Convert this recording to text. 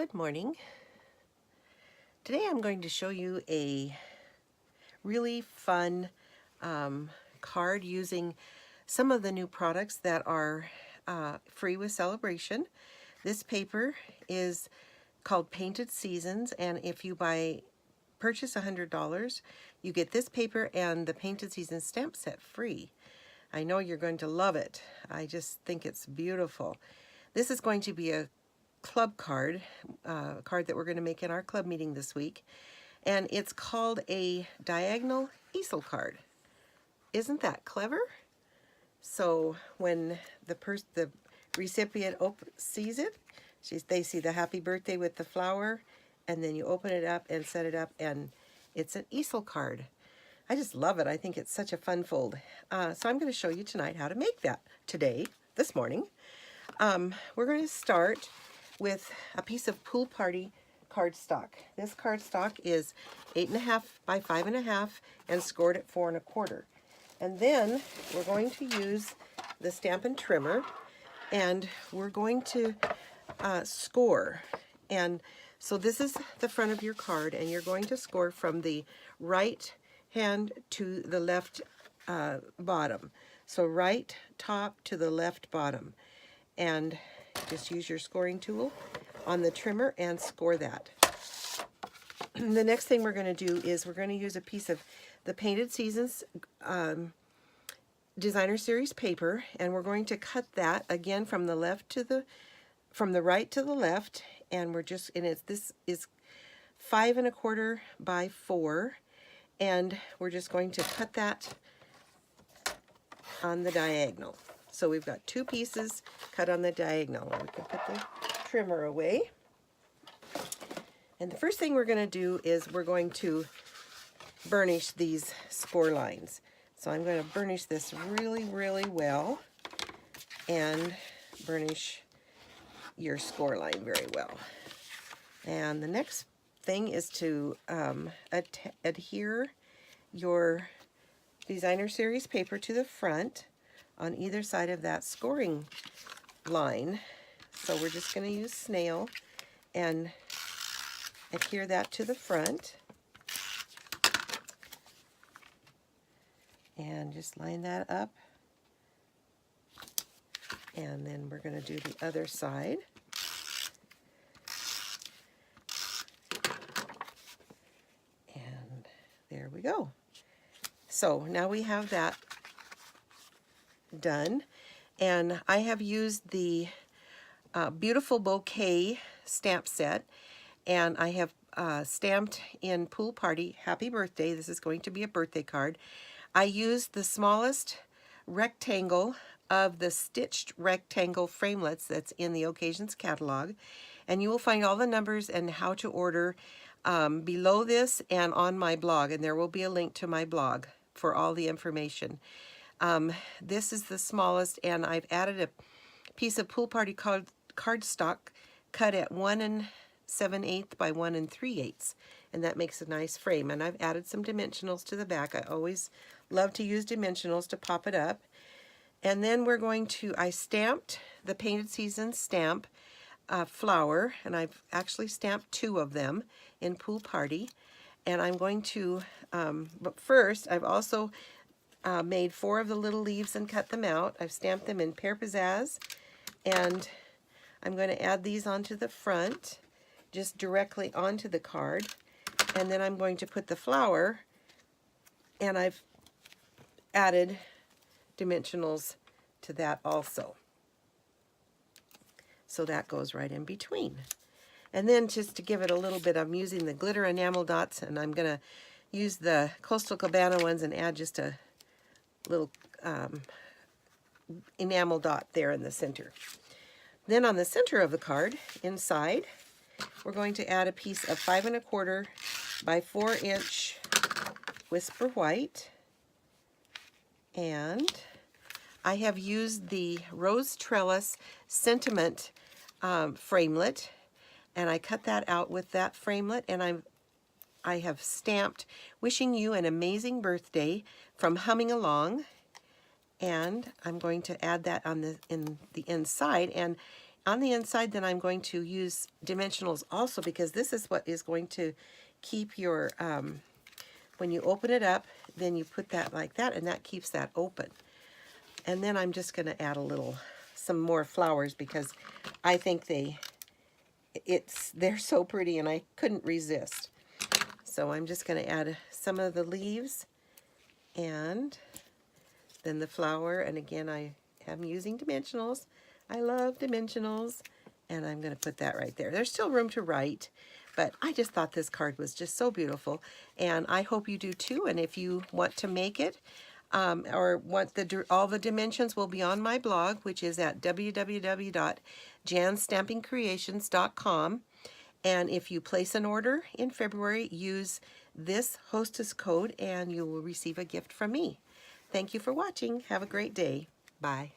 Good morning. Today I'm going to show you a really fun card using some of the new products that are free with Sale-A-Bration. This paper is called Painted Seasons, and if you purchase $100, you get this paper and the Painted Seasons stamp set free. I know you're going to love it. I just think it's beautiful. This is going to be a club card, card that we're going to make in our club meeting this week, and it's called a Diagonal Easel Card. Isn't that clever? So when the recipient sees it, they see the happy birthday with the flower, and then you open it up and set it up, and it's an easel card. I just love it. I think it's such a fun fold. So I'm going to show you tonight how to make that this morning. We're going to start with a piece of Pool Party cardstock. This cardstock is 8.5 by 5.5 and scored at 4 1/4. And then we're going to use the Stampin' Trimmer, and we're going to score. And so this is the front of your card, and you're going to score from the right hand to the left bottom. So right top to the left bottom. And just use your scoring tool on the trimmer and score that. The next thing we're going to do is we're going to use a piece of the Painted Seasons Designer Series paper, and we're going to cut that again from the right to the left, and this is 5 1/4 by 4, and we're just going to cut that on the diagonal. So we've got two pieces cut on the diagonal. We can put the trimmer away. And the first thing we're going to do is we're going to burnish these score lines. So I'm going to burnish this really, really well, and burnish your score line very well. And the next thing is to adhere your Designer Series paper to the front on either side of that scoring line. So we're just going to use snail and adhere that to the front. And just line that up. And then we're going to do the other side. And there we go. So now we have that done, and I have used the Beautiful Bouquet stamp set, and I have stamped in Pool Party Happy Birthday. This is going to be a birthday card. I used the smallest rectangle of the stitched rectangle framelets that's in the Occasions catalog, and you will find all the numbers and how to order below this and on my blog, and there will be a link to my blog for all the information. This is the smallest, and I've added a piece of Pool Party cardstock cut at 1 7/8 by 1 3/8, and that makes a nice frame. And I've added some dimensionals to the back. I always love to use dimensionals to pop it up. And then I stamped the Painted Seasons stamp flower, and I've actually stamped 2 of them in Pool Party. And I'm going to, but first I've also made 4 of the little leaves and cut them out. I've stamped them in Pear Pizzazz, and I'm going to add these onto the front, just directly onto the card. And then I'm going to put the flower, and I've added dimensionals to that also. So that goes right in between. And then just to give it a little bit, I'm using the glitter enamel dots, and I'm going to use the Coastal Cabana ones and add just a little enamel dot there in the center. Then on the center of the card, inside, we're going to add a piece of 5 1/4 by 4 inch Whisper White. And I have used the Rose Trellis Sentiment framelit, and I cut that out with that framelit, and I have stamped Wishing You an Amazing Birthday from Humming Along, and I'm going to add that in the inside. And On the inside, then I'm going to use dimensionals also, because this is what is going to keep your, when you open it up, then you put that like that, and that keeps that open. And then I'm just going to add some more flowers, because I think they're so pretty and I couldn't resist. So I'm just going to add some of the leaves and then the flower. And again, I am using dimensionals. I love dimensionals. And I'm going to put that right there. There's still room to write, but I just thought this card was just so beautiful. And I hope you do too. And if you want to make it, or want all the dimensions, will be on my blog, which is at www.janstampingcreations.com. And if you place an order in February, use this hostess code and you will receive a gift from me. Thank you for watching. Have a great day. Bye.